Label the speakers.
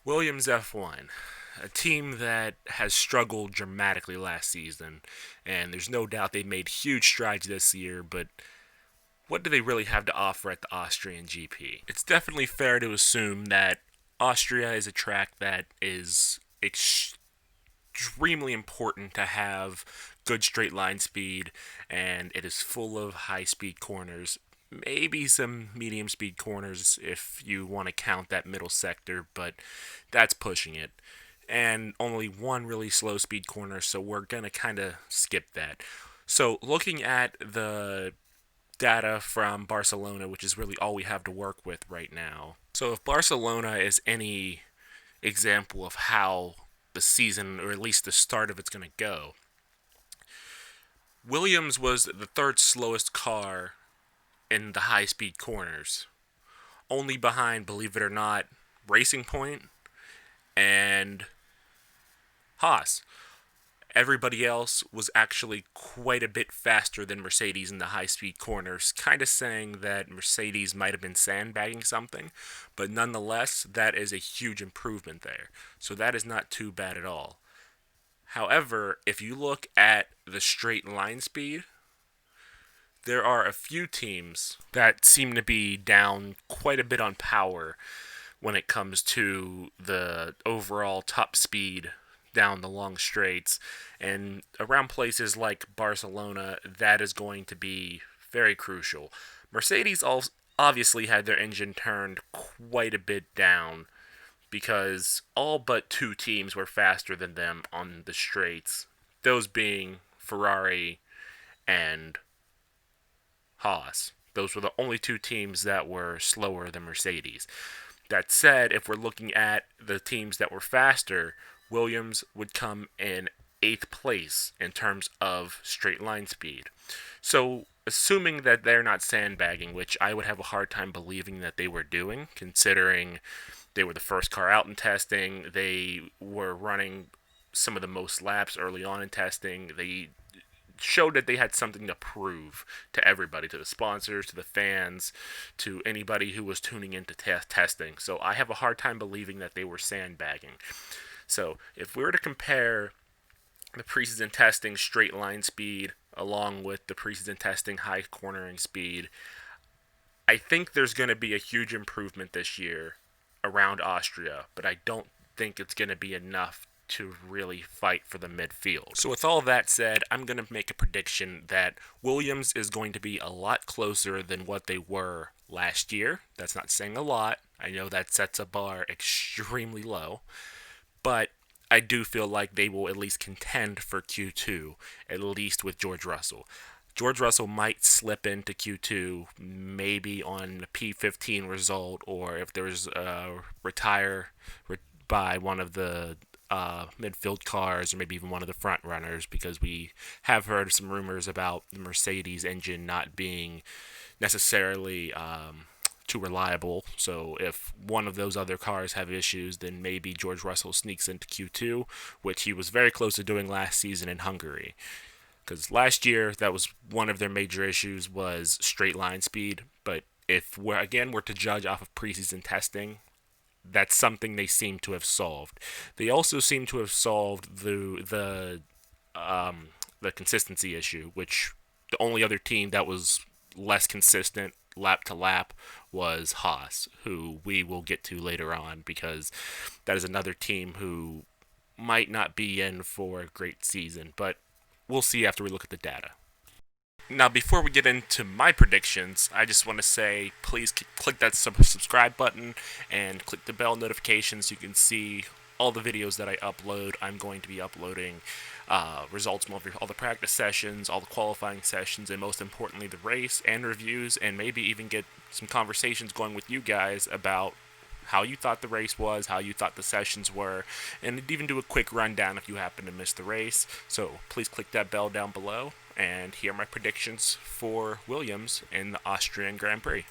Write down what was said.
Speaker 1: Williams F1, a team that has struggled dramatically last season, and there's no doubt they made huge strides this year, but what do they really have to offer at the Austrian GP? It's definitely fair to assume that Austria is a track that is extremely important to have good straight line speed, and it is full of high speed corners. Maybe some medium speed corners if you want to count that middle sector, but that's pushing it. And only one really slow speed corner, so we're going to kind of skip that. So, looking at the data from Barcelona, which is really all we have to work with right now. So, if Barcelona is any example of how the season, or at least the start of it's going to go, Williams was the third slowest car in the high speed corners, only behind, believe it or not, Racing Point and Haas. Everybody else was actually quite a bit faster than Mercedes in the high speed corners, kind of saying that Mercedes might have been sandbagging something, but nonetheless, that is a huge improvement there. So that is not too bad at all. However, if you look at the straight line speed, there are a few teams that seem to be down quite a bit on power when it comes to the overall top speed down the long straights. And around places like Barcelona, that is going to be very crucial. Mercedes obviously had their engine turned quite a bit down because all but two teams were faster than them on the straights, those being Ferrari and Haas. Those were the only two teams that were slower than Mercedes. That said, if we're looking at the teams that were faster, Williams would come in 8th place in terms of straight line speed. So, assuming that they're not sandbagging, which I would have a hard time believing that they were doing, considering they were the first car out in testing, they were running some of the most laps early on in testing, they showed that they had something to prove to everybody, to the sponsors, to the fans, to anybody who was tuning into testing. So I have a hard time believing that they were sandbagging. So if we were to compare the preseason testing straight line speed along with the preseason testing high cornering speed, I think there's going to be a huge improvement this year around Austria, but I don't think it's going to be enough to really fight for the midfield. So with all that said, I'm going to make a prediction that Williams is going to be a lot closer than what they were last year. That's not saying a lot. I know that sets a bar extremely low, but I do feel like they will at least contend for Q2, at least with George Russell. George Russell might slip into Q2, maybe on the P15 result, or if there's a retire by one of the midfield cars, or maybe even one of the front runners, because we have heard some rumors about the Mercedes engine not being necessarily too reliable. So if one of those other cars have issues, then maybe George Russell sneaks into Q2, which he was very close to doing last season in Hungary. Because last year, that was one of their major issues, was straight line speed. But if we're to judge off of preseason testing, that's something they seem to have solved. They also seem to have solved the consistency issue, which the only other team that was less consistent lap to lap was Haas, who we will get to later on, because that is another team who might not be in for a great season, but we'll see after we look at the data. Now, before we get into my predictions, I just want to say please click that subscribe button and click the bell notifications so you can see all the videos that I upload. I'm going to be uploading results from all the practice sessions, all the qualifying sessions, and most importantly, the race and reviews, and maybe even get some conversations going with you guys about how you thought the race was, how you thought the sessions were, and even do a quick rundown if you happen to miss the race. So please click that bell down below and hear my predictions for Williams in the Austrian Grand Prix.